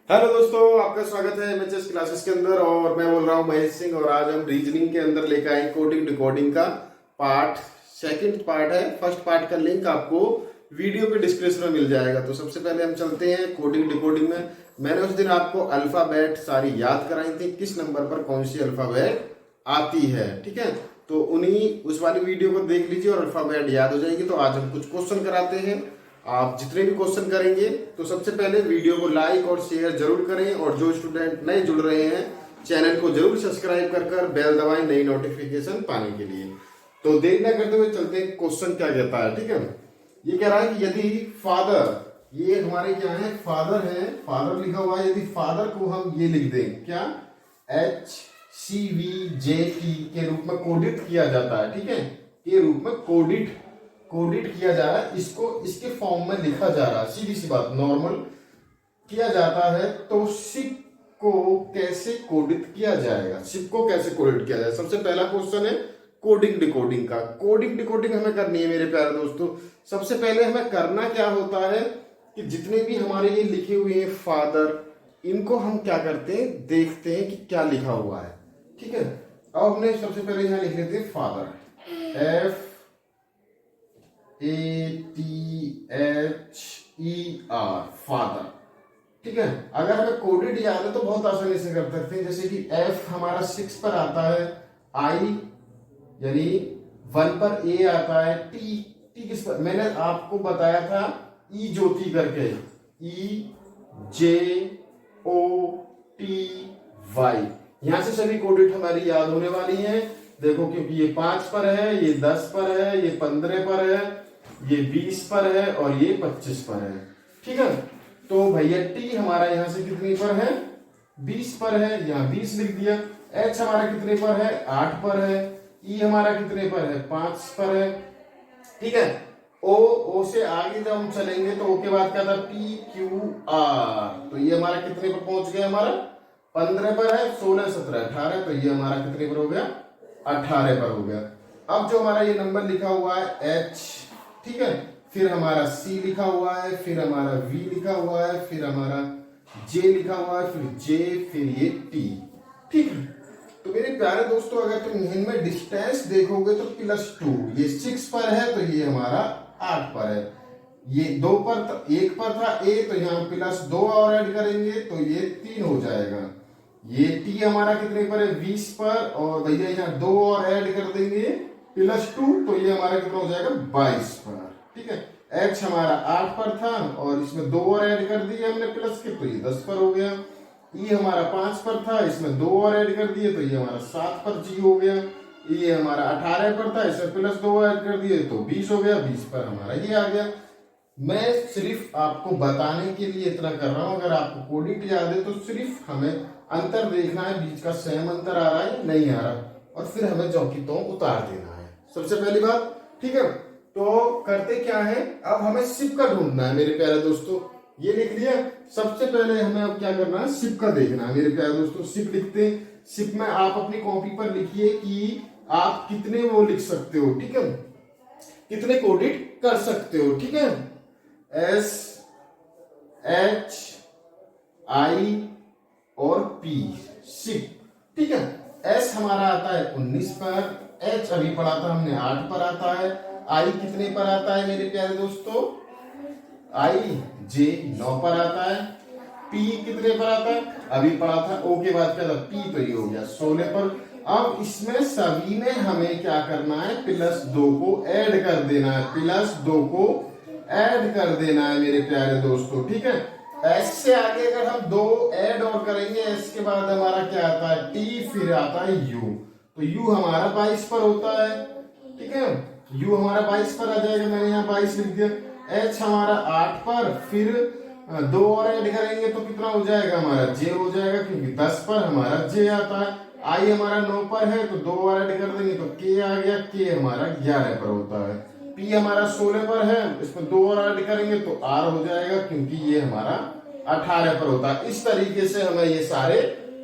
Hello दोस्तों, आपका स्वागत है एमएचएस क्लासेस के अंदर। और मैं बोल रहा हूँ महेश सिंह। और आज हम रीजनिंग के अंदर लेकर आए कोडिंग डिकोडिंग का पार्ट सेकंड पार्ट है। फर्स्ट पार्ट का लिंक आपको वीडियो के डिस्क्रिप्शन में मिल जाएगा। तो सबसे पहले हम चलते हैं कोडिंग डिकोडिंग में। मैंने उस दिन आपको अल्फाबेट सारी याद कराई थी, किस नंबर पर कौन सी अल्फाबेट आती है, ठीक है। तो उन्हीं उस वाली वीडियो को देख लीजिए और अल्फाबेट याद हो जाएगी। तो आज हम कुछ क्वेश्चन कराते हैं। आप जितने भी क्वेश्चन करेंगे तो सबसे पहले वीडियो को लाइक और शेयर जरूर करें। और जो स्टूडेंट नए जुड़ रहे हैं चैनल को जरूर सब्सक्राइब कर बेल दबाएं नई नोटिफिकेशन पाने के लिए। तो देर न करते हुए चलते हैं क्वेश्चन क्या कहता है, ठीक है। ये कह रहा है कि यदि फादर, ये हमारे क्या है, फादर है, फादर लिखा हुआ है। यदि फादर को हम ये लिख दें क्या, HCVJT के रूप में कोडित किया जाता है, ठीक है, के रूप में कोडिट किया जा रहा है, इसको इसके फॉर्म में लिखा जा रहा है, सीधी सी बात नॉर्मल किया जाता है। तो सिप को कैसे कोडित किया जाएगा, सिप को कैसे कोडित किया जाएगा। सबसे पहला क्वेश्चन है कोडिंग डिकोडिंग का। कोडिंग डिकोडिंग हमें करनी है मेरे प्यारे दोस्तों। सबसे पहले हमें करना क्या होता है कि जितने भी हमारे ये लिखे हुए हैं फादर, इनको हम क्या करते हैं, देखते हैं कि क्या लिखा हुआ है, ठीक है। अब हमने सबसे पहले यहाँ लिख लेते हैं फादर, FATHER, फादर, ठीक है। अगर हमें कोडेड याद है तो बहुत आसानी से कर सकते हैं। जैसे कि F हमारा 6 पर आता है, I यानी 1 पर A आता है, T किस पर, मैंने आपको बताया था E ज्योति करके, EJOTY। यहां से सभी कोडेड हमारी याद होने वाली है। देखो क्योंकि ये 5 पर है, ये 10 पर है, ये 15 पर है, ये 20 पर है और ये 25 पर है, ठीक है। तो भैया टी हमारा यहां से कितनी पर है, 20 पर है, यहां 20 लिख दिया। एच हमारा कितने पर है, 8 पर है। ई हमारा कितने पर है, 5 पर है, ठीक है। ओ से आगे जब हम चलेंगे तो ओ के बाद क्या था, PQR। तो ये हमारा कितने पर पहुंच गया, हमारा 15 पर है, 16 17 18। तो ये हमारा कितने पर हो गया, 18 पर हो गया। अब जो हमारा ये नंबर लिखा हुआ है H, ठीक है, फिर हमारा C लिखा हुआ है, फिर हमारा V लिखा हुआ है, फिर हमारा J लिखा हुआ है, फिर J, फिर ये T, ठीक है। तो मेरे प्यारे दोस्तों अगर तुम इनमें डिस्टेंस देखोगे तो +2, ये 6 पर है तो ये हमारा 8 पर है। ये 2 पर 1 पर था A, तो यहाँ +2 और ऐड करेंगे तो ये 3 हो जाएगा। ये T हमारा कितने पर है, 20 पर, और भैया यहाँ 2 और ऐड कर देंगे +2, तो ये हमारा कितना हो जाएगा, 22 पर, ठीक है। H हमारा 8 पर था और इसमें 2 और ऐड कर दिए हमने प्लस के, तो ये 10 पर हो गया। E हमारा 5 पर था, इसमें 2 और ऐड कर दिए तो ये हमारा 7 पर G हो गया। ये हमारा 18 पर था, इसमें +2 ऐड कर दिए तो 20 हो गया, 20 पर हमारा ये आ गया। मैं सिर्फ आपको बताने के लिए इतना कर रहा हूं। अगर आपको कोडिंग याद है तो सिर्फ हमें अंतर देखना है, बीच का सेम अंतर आ रहा है नहीं आ रहा, और फिर हमें चौकी तो उतार देना है, सबसे पहली बात, ठीक है। तो करते क्या है, अब हमें सिप का ढूंढना है मेरे प्यारे दोस्तों। ये लिख लिया। सबसे पहले हमें अब क्या करना है, सिप का देखना है मेरे प्यारे दोस्तों। सिप लिखते हैं। सिप में आप अपनी कॉपी पर लिखिए कि आप कितने वो लिख सकते हो, ठीक है, कितने कोडिट कर सकते हो, ठीक है। SHI और P, सिप, ठीक है। S हमारा आता है 19 पर, H अभी पढ़ा था हमने 8 पर आता है, I कितने पर आता है मेरे प्यारे दोस्तों, IJ 9 पर आता है, P कितने पर आता है, अभी पढ़ा था, O के बाद क्या था, P, तो ये हो गया 16 पर। अब इसमें सभी में हमें क्या करना है, +2 को ऐड कर देना है, +2 को ऐड कर देना है मेरे प्यारे दोस्तों, ठीक है। S से आगे अगर हम 2 ऐड और करेंगे, S के बाद हमारा क्या आता है, T, फिर आता है U। तो U हमारा 22 पर होता है, ठीक है। U हमारा 22 पर आ जाएगा, मैंने यहाँ 22 लिख दिया। H हमारा 8 पर, फिर 2 और ऐड करेंगे तो कितना हो जाएगा, हमारा J हो जाएगा, क्योंकि 10 पर हमारा J आता है। I हमारा 9 पर है तो 2 और ऐड कर देंगे तो K आ गया, K हमारा 11 पर होता है। P हमारा 16 पर है, इसमें 2 और ऐड करेंगे तो R हो जाएगा, क्योंकि ये हमारा 18 पर होता है। इस तरीके से हमें ये सारे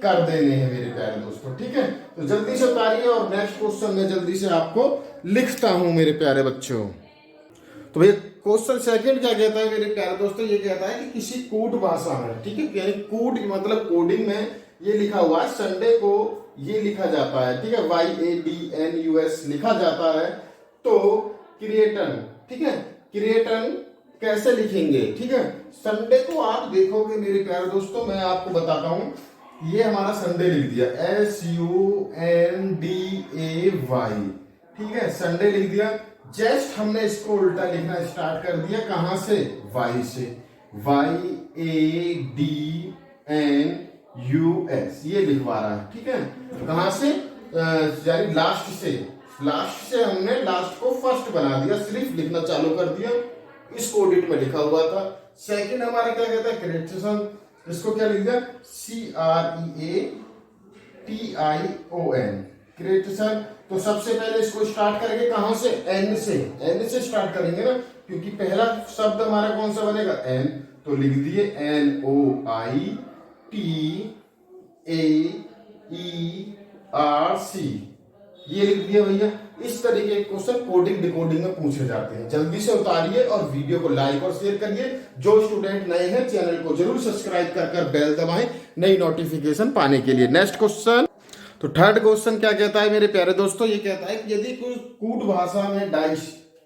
कर देने हैं मेरे प्यारे दोस्तों, ठीक है। तो जल्दी से उतारिए और नेक्स्ट क्वेश्चन में जल्दी से आपको लिखता हूं मेरे प्यारे बच्चों। तो भैया क्वेश्चन सेकंड क्या कहता है मेरे प्यारे दोस्तों, ये कहता है कि किसी कूट भाषा में, ठीक है, यानी कूट मतलब कोडिंग में ये लिखा हुआ है संडे को ये लिखा जाता है, ठीक है, YADNUS लिखा जाता है। तो क्रिएटन, ठीक है, क्रिएटन कैसे लिखेंगे, ठीक है। संडे को आप देखोगे मेरे प्यारे दोस्तों, मैं आपको बताता हूं, ये हमारा संडे लिख दिया SUNDAY, ठीक है, संडे लिख दिया। जस्ट हमने इसको उल्टा लिखना स्टार्ट कर दिया, कहां से, Y से, YADNUS ये लिखवा रहा है, ठीक है। कहां से, यानी लास्ट से, लास्ट से हमने लास्ट को फर्स्ट बना दिया, सिर्फ लिखना चालू कर दिया, इस कोडिट में लिखा हुआ था। सेकंड हमारा क्या कहता है, क्रिएटिसन, इसको क्या लिख दिया, CREATION, क्रिएटिसन। तो सबसे पहले इसको स्टार्ट करेंगे कहां से, N से, N से स्टार्ट करेंगे ना, क्योंकि पहला शब्द हमारा कौन सा बनेगा, N, तो लिख दिए NOITAERC, ये लिख दिया भैया। इस तरीके के क्वेश्चन कोडिंग डिकोडिंग में पूछे जाते हैं। जल्दी से उतारिए और वीडियो को लाइक और शेयर करिए। जो स्टूडेंट नए हैं चैनल को जरूर सब्सक्राइब कर बेल दबाएं नई नोटिफिकेशन पाने के लिए। नेक्स्ट क्वेश्चन, तो थर्ड क्वेश्चन क्या कहता है मेरे प्यारे दोस्तों, ये कहता है कि यदि कोई कूट भाषा में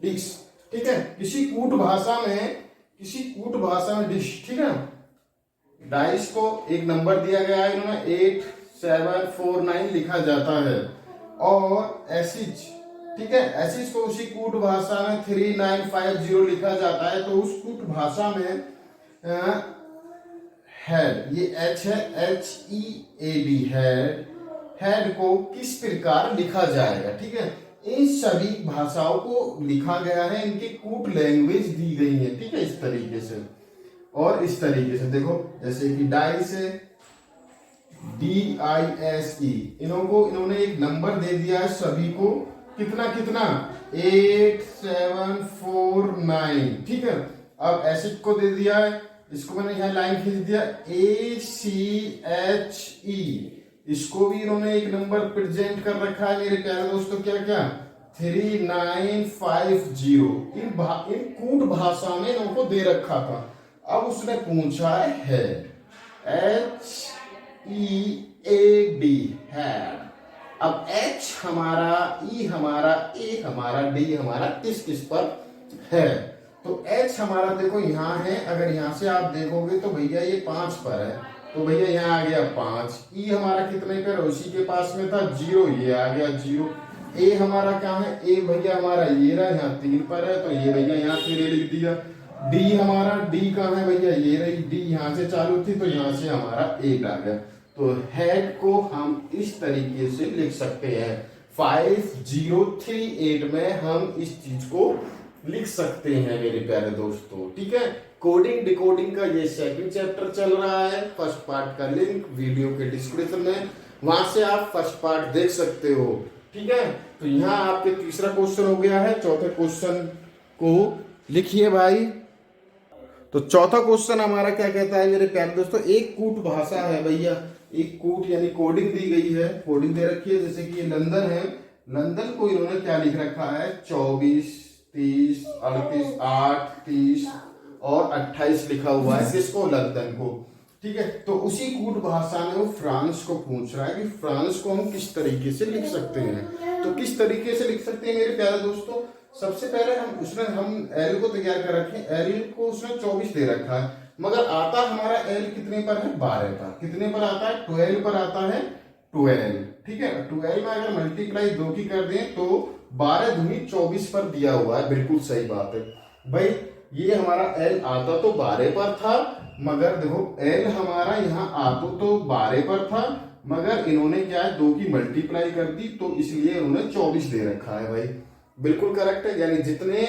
डिश, ठीक है, किसी कूट भाषा में डिश, ठीक है, डाइस को एक नंबर दिया गया है, इन्होंने 8749 लिखा जाता है, और एसिज, ठीक है, एसिज को उसी कूट भाषा में 3950 लिखा जाता है। तो उस कूट भाषा में हेड, ये H है, HEAD, हेड को किस प्रकार लिखा जाएगा, ठीक है। इन सभी भाषाओं को लिखा गया है, इनकी कूट लैंग्वेज दी गई है, ठीक है, इस तरीके से और इस तरीके से। देखो जैसे कि डाइस है, DISE, इन्होंने एक नंबर दे दिया है सभी को, कितना 8749, ठीक है। अब एसिड को दे दिया है, इसको मैंने यहाँ लाइन खींच दिया ACHE, इसको भी इन्होंने एक नंबर प्रेजेंट कर रखा है मेरे प्यारे दोस्तों, क्या क्या 3950। इन कूट भाषा में इनको दे रखा था। अब उसने पूछा है हेड, HEAD, हेड। अब H हमारा, E हमारा, A हमारा, D हमारा किस पर है। तो H हमारा देखो यहाँ है, अगर यहाँ से आप देखोगे तो भैया ये 5 पर है, तो भैया यहाँ आ गया 5। E हमारा कितने पर, उसी के पास में था 0, ये आ गया 0। A हमारा कहाँ है, A भैया हमारा ये रहा, यहाँ 3 पर है, तो ये भैया यहाँ 3 लिख दिया। D हमारा, D कहाँ है भैया, ये रही, D यहाँ से चालू थी, तो यहाँ से हमारा 8 आ गया। तो हेड को हम इस तरीके से लिख सकते हैं, 5038 में हम इस चीज को लिख सकते हैं मेरे प्यारे दोस्तों, ठीक है। कोडिंग डिकोडिंग का ये सेकंड चैप्टर चल रहा है, फर्स्ट पार्ट का लिंक वीडियो के डिस्क्रिप्शन में, वहां से आप फर्स्ट पार्ट देख सकते हो, ठीक है। तो यहाँ आपके तीसरा क्वेश्चन हो गया है, चौथे क्वेश्चन को लिखिए भाई। तो चौथा क्वेश्चन हमारा क्या कहता है मेरे प्यारे दोस्तों, एक कूट भाषा है भैया, एक कूट यानी कोडिंग दी गई है, कोडिंग दे रखी है, जैसे कि ये लंदन है, लंदन को इन्होंने क्या लिख रखा है 24, 30, 38, 8, 30 और 28 लिखा हुआ है, किसको, लंदन को, ठीक है। तो उसी कूट भाषा में वो फ्रांस को पूछ रहा है कि फ्रांस को हम किस तरीके से लिख सकते हैं। तो किस तरीके से लिख सकते हैं मेरे प्यारे दोस्तों, सबसे पहले हम एल को तैयार कर रखे, एल को उसने 24 दे रखा है, मगर आता हमारा एल कितने पर है, 12 पर। कितने पर आता है, 12 पर आता है, 12, ठीक है। 12 में अगर मल्टीप्लाई 2 की कर दें तो 12 दूनी 24 पर दिया हुआ है, बिल्कुल सही बात है भाई। ये हमारा एल आता तो 12 पर था, मगर देखो एल हमारा यहाँ आता तो 12 पर था, मगर इन्होंने क्या है 2 की मल्टीप्लाई कर दी, तो इसलिए इन्होंने 24 दे रखा है भाई, बिल्कुल करेक्ट है। यानी जितने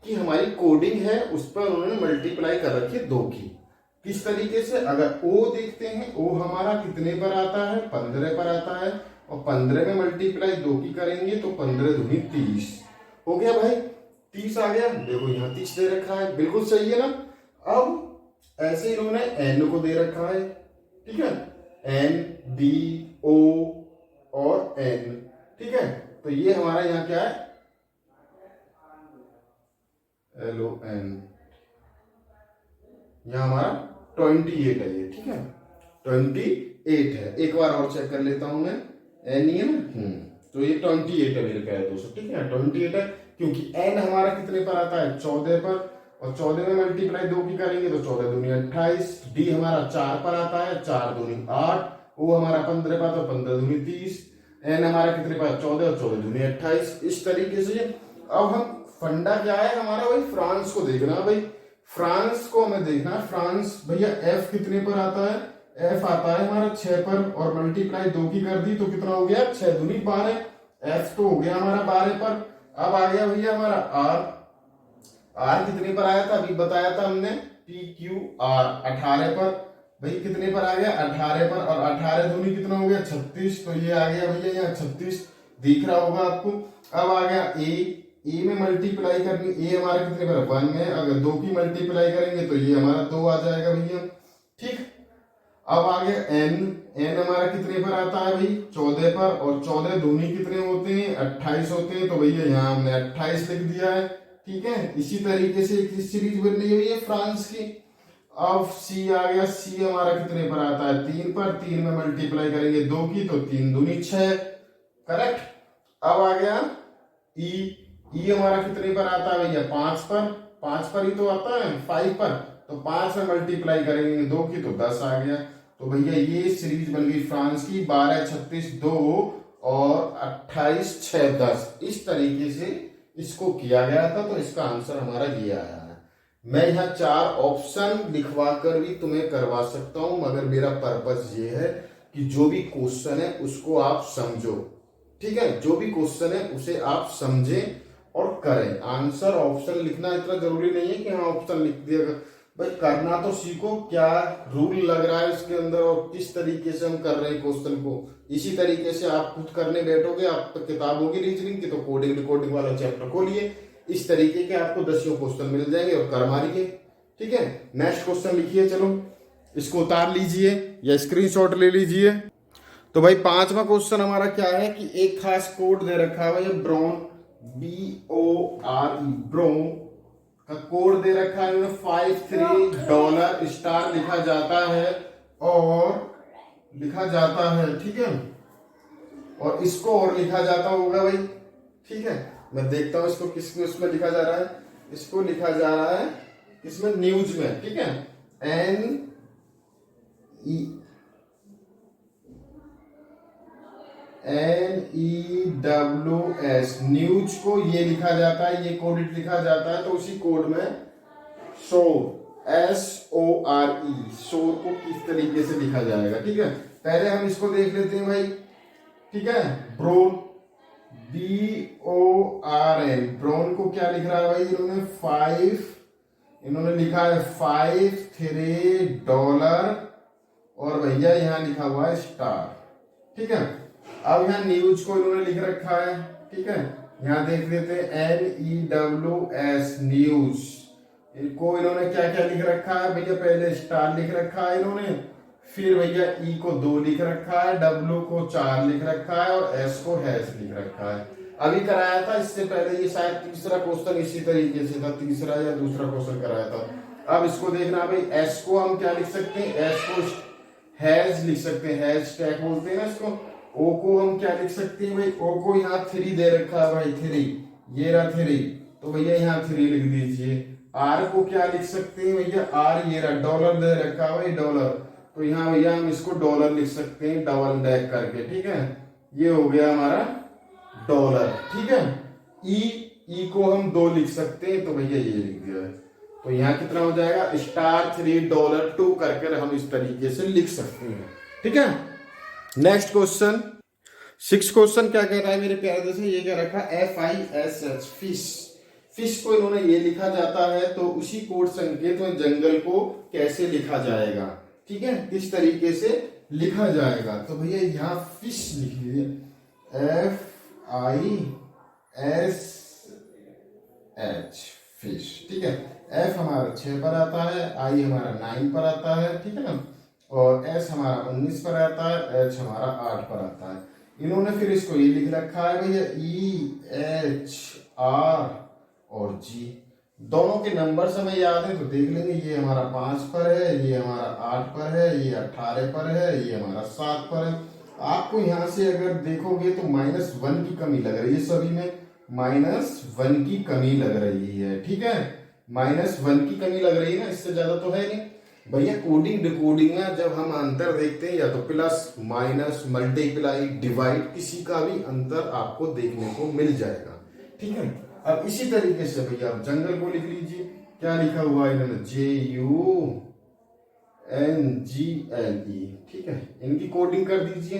की हमारी कोडिंग है उस पर उन्होंने मल्टीप्लाई कर रखी है 2 की। किस तरीके से, अगर ओ देखते हैं, ओ हमारा कितने पर आता है, 15 पर आता है, और 15 में मल्टीप्लाई 2 की करेंगे तो 15 दूनी 30 हो गया भाई, 30 आ गया। देखो यहाँ 30 दे रखा है, बिल्कुल सही है ना। अब ऐसे इन्होंने एन को दे रखा है, ठीक है, एन, डी, ओ और एन, ठीक है। तो ये हमारा यहाँ क्या है, LON, यहाँ हमारा 28 है ये, ठीक है 28 है। एक बार और चेक कर लेता हूं मैं, एन ही है ना, तो ये 28 है मेरे प्यारे दोस्तों, ठीक है 28 है, क्योंकि एन हमारा कितने पर आता है 14 पर, और 14 में मल्टीप्लाई 2 की करेंगे तो 14 दूनी 28, डी हमारा 4 पर आता है, 4 दूनी 8, ओ हमारा 15 पर, तो 15 दूनी 30, एन हमारा कितने पर 14 और 14 दूनी 28। इस तरीके से अब हम फंडा क्या है हमारा भाई, फ्रांस को देखना भाई, फ्रांस को हमें देखना, फ्रांस भैया एफ कितने पर आता है, एफ आता है हमारा 6 पर, और मल्टीप्लाई 2 की कर दी तो कितना हो गया 6 दूनी 12, एफ तो हो गया हमारा 12 पर। अब आ गया भैया हमारा आर, आर कितने पर आया था, अभी बताया था हमने, पी क्यू आर 18 पर, भाई कितने पर आ गया 18 पर, और 18 दूनी कितना हो गया 36, तो ये आ गया भैया यहाँ 36 दिख रहा होगा आपको। अब आ गया ए में मल्टीप्लाई करनी, ए हमारा कितने पर 1 में, अगर 2 की मल्टीप्लाई करेंगे तो ये हमारा 2 आ जाएगा भैया, ठीक। अब आ गया एन, एन हमारा कितने पर आता है भाई 14 पर, और 14 दूनी कितने होते हैं 28 होते हैं, तो भैया यहाँ हमने 28 लिख दिया है, ठीक है। इसी तरीके से एक सीरीज बन रही हुई है फ्रांस की। अब सी आ गया, सी हमारा कितने पर आता है 3 पर, 3 में मल्टीप्लाई करेंगे 2 की तो 3 दूनी 6, करेक्ट। अब आ गया ई, ई हमारा कितने पर आता है भैया 5 पर, 5 पर ही तो आता है 5 पर, तो 5 में मल्टीप्लाई करेंगे 2 की तो 10 आ गया। तो भैया ये सीरीज बन गई फ्रांस की 12 36 2 और 28 6 10, इस तरीके से इसको किया गया था, तो इसका आंसर हमारा ये आया है। मैं यहाँ 4 ऑप्शन लिखवा कर भी तुम्हें करवा सकता हूं, मगर मेरा पर्पस ये है कि जो भी क्वेश्चन है उसको आप समझो, ठीक है, जो भी क्वेश्चन है उसे आप समझें और करें। आंसर ऑप्शन लिखना इतना जरूरी नहीं है कि हाँ ऑप्शन लिख दिया भाई, करना तो सीखो, क्या रूल लग रहा है इसके अंदर और किस तरीके से हम कर रहे हैं क्वेश्चन को। इसी तरीके से आप खुद करने बैठोगे, आप तो किताब होगी रीजनिंग की तो कोडिंग रिकॉर्डिंग वाला चैप्टर खोलिए, इस तरीके के आपको 10 क्वेश्चन मिल जाएंगे और कर मारिए, ठीक है। नेक्स्ट क्वेश्चन लिखिए, चलो इसको उतार लीजिए या स्क्रीनशॉट ले लीजिए। तो भाई 5वां क्वेश्चन हमारा क्या है कि एक खास कोड दे रखा है ब्रोन, BORE ब्रोन का कोड दे रखा है, $53 स्टार लिखा जाता है और लिखा जाता है, ठीक है, और इसको और लिखा जाता होगा भाई, ठीक है। मैं देखता हूं इसको किस उसमें लिखा जा रहा है, इसको लिखा जा रहा है इसमें न्यूज में, ठीक है, NEWS न्यूज को ये लिखा जाता है, ये कोड लिखा जाता है, तो उसी कोड में शोर SORE शोर को किस तरीके से लिखा जाएगा, ठीक है। पहले हम इसको देख लेते हैं भाई, ठीक है। ब्रोन BORN ब्रोन को क्या लिख रहा है भाई, इन्होंने लिखा है $53 और भैया यहाँ लिखा हुआ है स्टार, ठीक है। अब यहाँ न्यूज को इन्होंने लिख रखा है, ठीक है, यहाँ देख लेते हैं NEWS न्यूज, इनको इन्होंने क्या क्या लिख रखा है भैया, पहले स्टार लिख रखा है इन्होंने, फिर भैया E को 2 लिख रखा है, W को 4 लिख रखा है और S को हैश लिख रखा है। अभी कराया था, इससे पहले ये शायद तीसरा क्वेश्चन इसी तरीके से था, तीसरा या दूसरा क्वेश्चन कराया था। अब इसको देखना भाई, S को हम क्या लिख सकते हैं, S को हैश लिख सकते हैं, हैश टैग बोलते हैं ना इसको। O को हम क्या लिख सकते हैं भाई, O को यहाँ 3 दे रखा है भाई, 3 ये रहा 3, तो भैया यहाँ 3 लिख दीजिए। R को क्या लिख सकते हैं भैया, R ये रहा, डॉलर दे रखा है भाई डॉलर, तो यहाँ भैया हम इसको डॉलर लिख सकते हैं डबल डैक करके, ठीक है, ये हो गया हमारा डॉलर, ठीक है। ई को हम 2 लिख सकते हैं, तो भैया ये लिख दिया है, तो यहाँ कितना हो जाएगा $3 $2 करके हम इस तरीके से लिख सकते हैं, ठीक है। नेक्स्ट क्वेश्चन 6 क्वेश्चन क्या कह रहा है मेरे प्यारे दोस्तों, ये क्या रखा FISH फिश, फिश को इन्होंने ये लिखा जाता है, तो उसी कोड संकेत में जंगल को कैसे लिखा जाएगा, ठीक है, किस तरीके से लिखा जाएगा। तो भैया यहाँ फिश लिख लीजिए FISH फिश, ठीक है। F हमारा 6 पर आता है, I हमारा 9 पर आता है, ठीक है ना, और S हमारा 19 पर आता है, H हमारा 8 पर आता है। इन्होंने फिर इसको ये लिख रखा है भैया EHR और G, दोनों के नंबर हमें याद है तो देख लेंगे। ये हमारा 5 पर है, ये हमारा 8 पर है, ये 18 पर है, ये हमारा 7 पर है। आपको यहां से अगर देखोगे तो -1 की कमी लग रही है, सभी में -1 की कमी लग रही है। ठीक है, -1 की कमी लग रही है ना, इससे ज्यादा तो है नहीं भैया। कोडिंग डिकोडिंग में जब हम अंतर देखते हैं या तो प्लस माइनस मल्टीप्लाई डिवाइड, किसी का भी अंतर आपको देखने को मिल जाएगा। ठीक है, अब इसी तरीके से भैया आप जंगल को लिख लीजिए। क्या लिखा हुआ है इन्होंने, JUNGLE। ठीक है, इनकी कोडिंग कर दीजिए।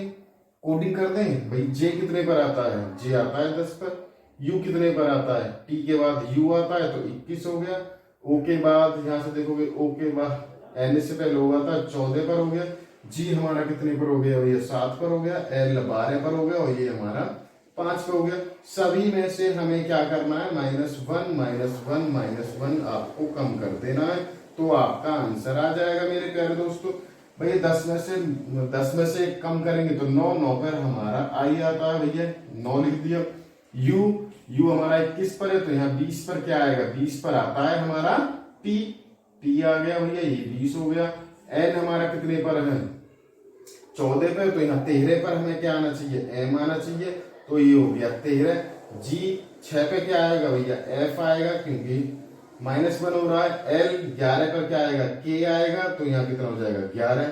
कोडिंग कर दें भाई। जे कितने पर आता है, जे आता है 10 पर। यू कितने पर आता है, टी के बाद यू आता है तो 21 हो गया। ओ के बाद यहां से देखोगे, ओ के बाद एन से पहले होगा था 14 पर हो गया। जी हमारा कितने पर हो गया भैया, 7 पर हो गया। एल 12 पर हो गया और ये हमारा 5 पे हो गया। सभी में से हमें क्या करना है, -1 आपको कम कर देना है, तो आपका आंसर आ जाएगा मेरे प्यारे दोस्तों। भैया 10 में से कम करेंगे तो 9 पर हमारा आई आता है भैया, 9 लिख दिया। यू हमारा 21 पर है तो यहाँ 20 पर क्या आएगा, 20 पर आता है हमारा टी आ गया भैया, ये 20 हो गया। एन हमारा कितने पर है, 14 पर, तो यहाँ 13 पर हमें क्या आना चाहिए, एम आना चाहिए, तो ये हो गया 13। जी 6 पे क्या आएगा भैया, एफ आएगा क्योंकि -1 हो रहा है। एल 11 पर क्या आएगा, के आएगा, तो यहाँ कितना हो जाएगा 11।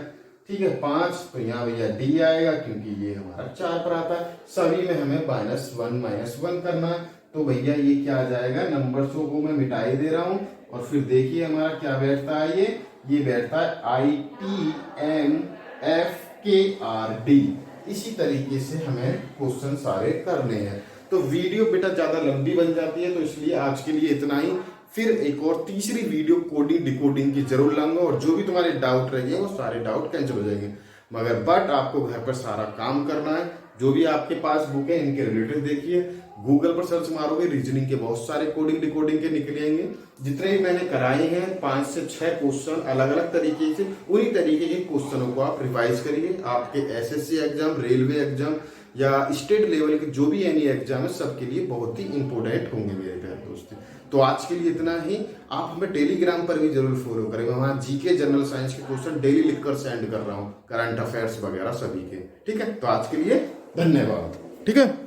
ठीक है, 5 तो यहाँ भैया डी आएगा क्योंकि ये हमारा 4 पर आता है। सभी में हमें -1 करना है, तो भैया ये क्या आ जाएगा, नंबर को मैं मिटाई दे रहा हूं और फिर देखिए हमारा क्या बैठता है, ये बैठता है ITMFKRD। इसी तरीके से हमें क्वेश्चन सारे करने हैं। तो वीडियो बेटा ज्यादा लंबी बन जाती है, तो इसलिए आज के लिए इतना ही। फिर एक और तीसरी वीडियो कोडिंग डिकोडिंग की जरूर लाऊंगा और जो भी तुम्हारे डाउट रहेंगे वो सारे डाउट कैंसिल हो जाएंगे। मगर बट आपको घर पर सारा काम करना है। जो भी आपके पास बुक है इनके रिलेटेड देखिए, गूगल पर सर्च मारोगे रीजनिंग के बहुत सारे कोडिंग डिकोडिंग के निकलेंगे। जितने भी मैंने कराए हैं 5 से 6 क्वेश्चन अलग अलग तरीके से, उन्हीं तरीके के क्वेश्चनों को आप रिवाइज करिए। आपके एसएससी एग्जाम, रेलवे एग्जाम या स्टेट लेवल के जो भी एनी एग्जाम है सबके लिए बहुत ही इंपोर्टेंट होंगे मेरे प्यारे दोस्तों। तो आज के लिए इतना ही। आप हमें टेलीग्राम पर भी जरूर फॉलो करें, मैं वहां जीके जनरल साइंस के क्वेश्चन डेली लिखकर सेंड कर रहा हूँ, करंट अफेयर्स वगैरह सभी के। ठीक है, तो आज के लिए धन्यवाद। ठीक है।